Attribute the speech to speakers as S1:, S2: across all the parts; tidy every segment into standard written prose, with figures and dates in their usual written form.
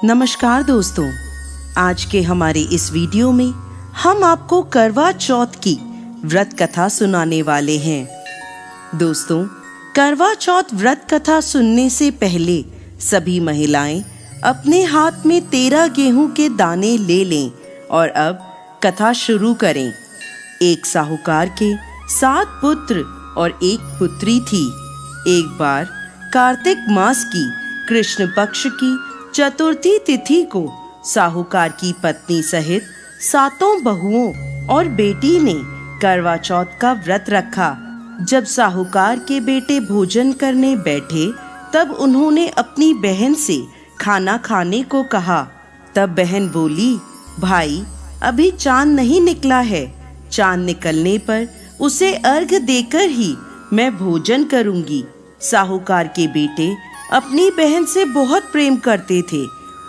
S1: नमस्कार दोस्तों, आज के हमारे इस वीडियो में हम आपको करवा चौथ की व्रत कथा सुनाने वाले हैं। दोस्तों, करवा चौथ व्रत कथा सुनने से पहले सभी महिलाएं अपने हाथ में 13 गेहूं के दाने ले लें और अब कथा शुरू करें। एक साहूकार के 7 पुत्र और 1 पुत्री थी। एक बार कार्तिक मास की कृष्ण पक्ष की चतुर्थी तिथि को साहूकार की पत्नी सहित 7 बहुओं और बेटी ने करवा चौथ का व्रत रखा। जब साहूकार के बेटे भोजन करने बैठे तब उन्होंने अपनी बहन से खाना खाने को कहा। तब बहन बोली, भाई अभी चांद नहीं निकला है, चांद निकलने पर उसे अर्घ देकर ही मैं भोजन करूंगी। साहूकार के बेटे अपनी बहन से बहुत प्रेम करते थे।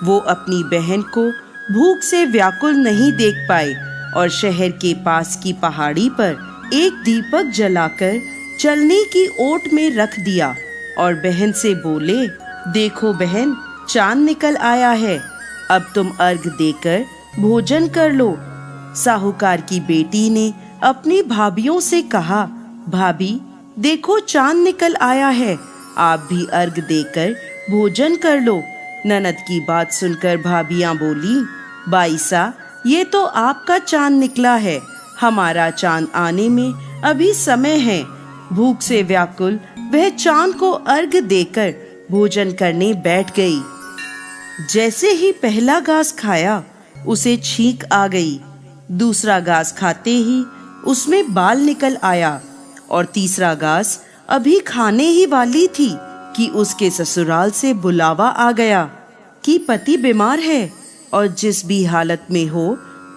S1: वो अपनी बहन को भूख से व्याकुल नहीं देख पाए और शहर के पास की पहाड़ी पर एक दीपक जलाकर चलने की ओट में रख दिया और बहन से बोले, देखो बहन, चांद निकल आया है, अब तुम अर्घ देकर भोजन कर लो। साहूकार की बेटी ने अपनी भाभियों से कहा, भाभी देखो चांद निकल आया है, आप भी अर्घ देकर भोजन कर लो। ननद की बात सुनकर भाभियां बोली, बाईसा ये तो आपका चांद निकला है, हमारा चांद आने में अभी समय है। भूख से व्याकुल वह चांद को अर्घ देकर भोजन करने बैठ गई। जैसे ही पहला घास खाया उसे छींक आ गई। दूसरा घास खाते ही उसमें बाल निकल आया और तीसरा घास अभी खाने ही वाली थी कि उसके ससुराल से बुलावा आ गया कि पति बीमार है और जिस भी हालत में हो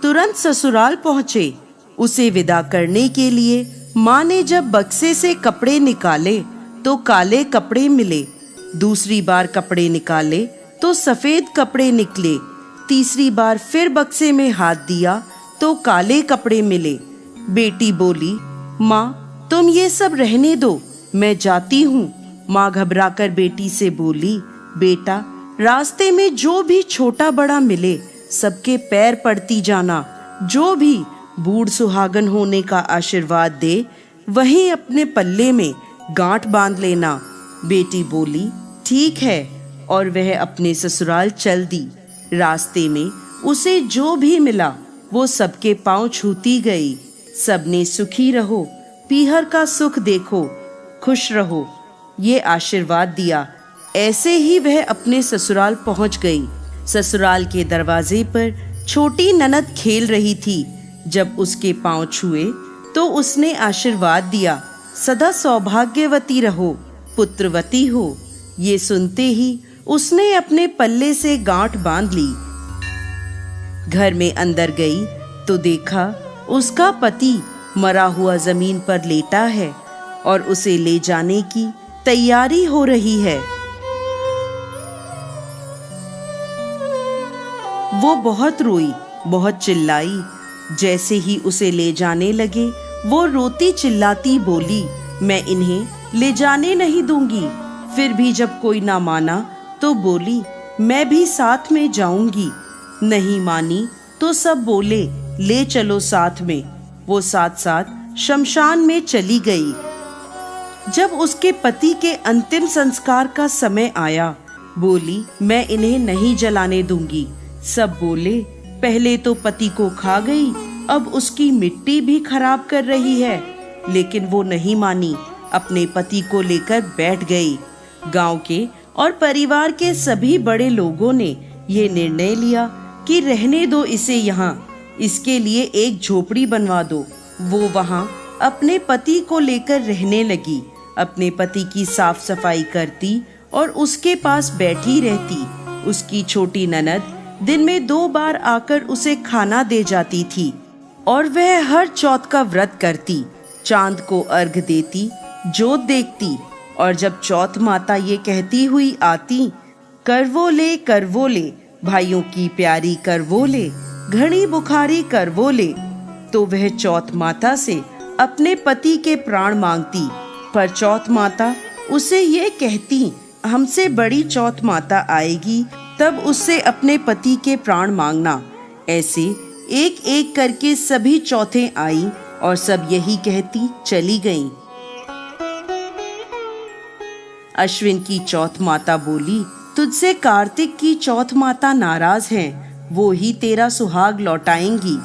S1: तुरंत ससुराल पहुँचे। उसे विदा करने के लिए माँ ने जब बक्से से कपड़े निकाले तो काले कपड़े मिले, दूसरी बार कपड़े निकाले तो सफेद कपड़े निकले, तीसरी बार फिर बक्से में हाथ दिया तो काले कपड़े मिले। बेटी बोली, माँ तुम ये सब रहने दो, मैं जाती हूँ। माँ घबराकर बेटी से बोली, बेटा रास्ते में जो भी छोटा बड़ा मिले सबके पैर पड़ती जाना, जो भी बूढ़ सुहागन होने का आशीर्वाद दे वहीं अपने पल्ले में गांठ बांध लेना। बेटी बोली, ठीक है, और वह अपने ससुराल चल दी। रास्ते में उसे जो भी मिला वो सबके पांव छूती गई। सबने सुखी रहो, पीहर का सुख देखो, खुश रहो, ये आशीर्वाद दिया। ऐसे ही वह अपने ससुराल पहुंच गई। ससुराल के दरवाजे पर छोटी ननद खेल रही थी। जब उसके पांव छुए तो उसने आशीर्वाद दिया, सदा सौभाग्यवती रहो, पुत्रवती हो। ये सुनते ही उसने अपने पल्ले से गांठ बांध ली। घर में अंदर गई तो देखा उसका पति मरा हुआ जमीन पर लेटा है और उसे ले जाने की तैयारी हो रही है। वो बहुत रोई, बहुत चिल्लाई। जैसे ही उसे ले जाने लगे वो रोती चिल्लाती बोली, मैं इन्हें ले जाने नहीं दूंगी। फिर भी जब कोई ना माना तो बोली, मैं भी साथ में जाऊंगी। नहीं मानी तो सब बोले, ले चलो साथ में। वो साथ साथ शमशान में चली गई। जब उसके पति के अंतिम संस्कार का समय आया, बोली, मैं इन्हें नहीं जलाने दूंगी। सब बोले, पहले तो पति को खा गई, अब उसकी मिट्टी भी खराब कर रही है। लेकिन वो नहीं मानी, अपने पति को लेकर बैठ गई। गांव के और परिवार के सभी बड़े लोगों ने ये निर्णय लिया कि रहने दो इसे यहाँ, इसके लिए एक झोपड़ी बनवा दो। वो वहाँ अपने पति को लेकर रहने लगी। अपने पति की साफ सफाई करती और उसके पास बैठी रहती। उसकी छोटी ननद दिन में 2 बार आकर उसे खाना दे जाती थी और वह हर चौथ का व्रत करती, चांद को अर्घ देती, जोत देखती। और जब चौथ माता ये कहती हुई आती, करवो ले भाइयों की प्यारी करवो ले, घड़ी बुखारी करवो ले, तो वह चौथ माता से अपने पति के प्राण मांगती। पर चौथ माता उसे ये कहती, हमसे बड़ी चौथ माता आएगी तब उससे अपने पति के प्राण मांगना। ऐसे एक एक करके सभी चौथें आई और सब यही कहती चली गईं। अश्विन की चौथ माता बोली, तुझसे कार्तिक की चौथ माता नाराज हैं, वो ही तेरा सुहाग लौटाएंगी।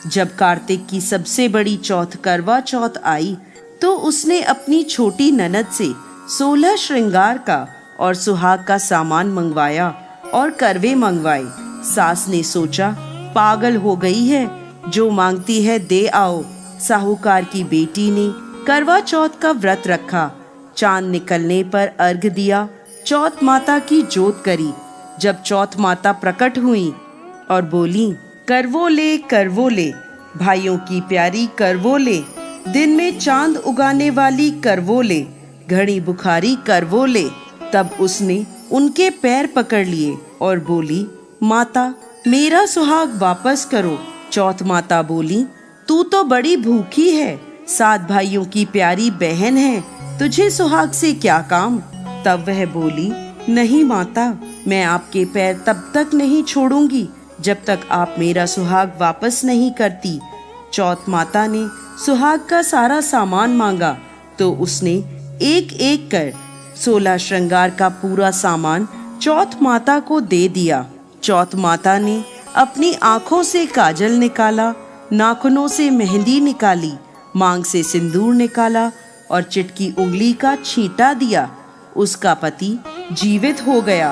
S1: जब कार्तिक की सबसे बड़ी चौथ करवा चौथ आई तो उसने अपनी छोटी ननद से 16 श्रृंगार का और सुहाग का सामान मंगवाया और करवे मंगवाए। सास ने सोचा पागल हो गई है, जो मांगती है दे आओ। साहूकार की बेटी ने करवा चौथ का व्रत रखा। चांद निकलने पर अर्घ दिया, चौथ माता की जोत करी। जब चौथ माता प्रकट हुई और बोली, करवो ले भाइयों की प्यारी करवो ले, दिन में चांद उगाने वाली करवो ले, घड़ी बुखारी करवो ले। तब उसने उनके पैर पकड़ लिए और बोली, माता मेरा सुहाग वापस करो। चौथ माता बोली, तू तो बड़ी भूखी है, 7 भाइयों की प्यारी बहन है, तुझे सुहाग से क्या काम। तब वह बोली, नहीं माता, मैं आपके पैर तब तक नहीं छोड़ूंगी जब तक आप मेरा सुहाग वापस नहीं करती। चौथ माता ने सुहाग का सारा सामान मांगा तो उसने एक एक कर 16 श्रृंगार का पूरा सामान चौथ माता को दे दिया। चौथ माता ने अपनी आंखों से काजल निकाला, नाखूनों से मेहंदी निकाली, मांग से सिंदूर निकाला और चिटकी उंगली का छींटा दिया। उसका पति जीवित हो गया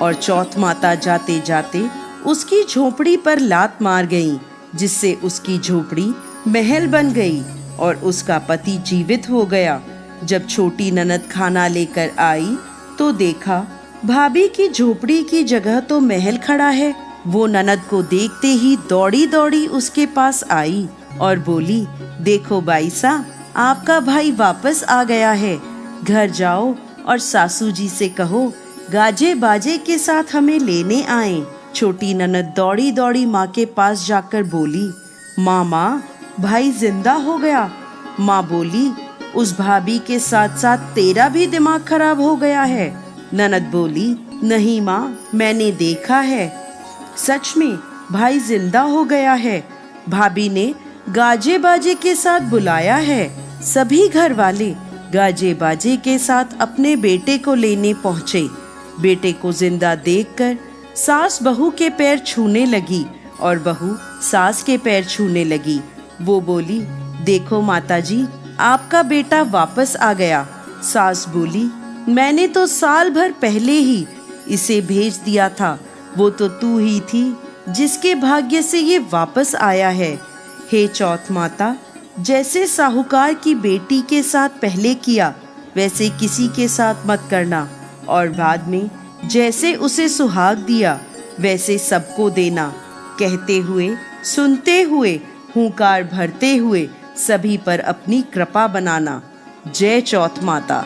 S1: और चौथ माता जाते जाते उसकी झोपड़ी पर लात मार गई, जिससे उसकी झोपड़ी महल बन गई और उसका पति जीवित हो गया। जब छोटी ननद खाना लेकर आई तो देखा भाभी की झोपड़ी की जगह तो महल खड़ा है। वो ननद को देखते ही दौड़ी दौड़ी उसके पास आई और बोली, देखो बाईसा, आपका भाई वापस आ गया है। घर जाओ और सासू जी से कहो गाजे बाजे के साथ हमें लेने आए। छोटी ननद दौड़ी दौड़ी माँ के पास जाकर बोली, माँ भाई जिंदा हो गया। माँ बोली, उस भाभी के साथ साथ तेरा भी दिमाग खराब हो गया है। ननद बोली, नहीं माँ, मैंने देखा है, सच में भाई जिंदा हो गया है। भाभी ने गाजे बाजे के साथ बुलाया है। सभी घर वाले गाजे बाजे के साथ अपने बेटे को लेने पहुँचे। बेटे को जिंदा देखकर सास बहू के पैर छूने लगी और बहू सास के पैर छूने लगी। वो बोली, देखो माताजी, आपका बेटा वापस आ गया। सास बोली, मैंने तो साल भर पहले ही इसे भेज दिया था, वो तो तू ही थी जिसके भाग्य से ये वापस आया है। हे चौथ माता, जैसे साहूकार की बेटी के साथ पहले किया वैसे किसी के साथ मत करना, और बाद में जैसे उसे सुहाग दिया वैसे सबको देना। कहते हुए, सुनते हुए, हुंकार भरते हुए सभी पर अपनी कृपा बनाना। जय चौथ माता।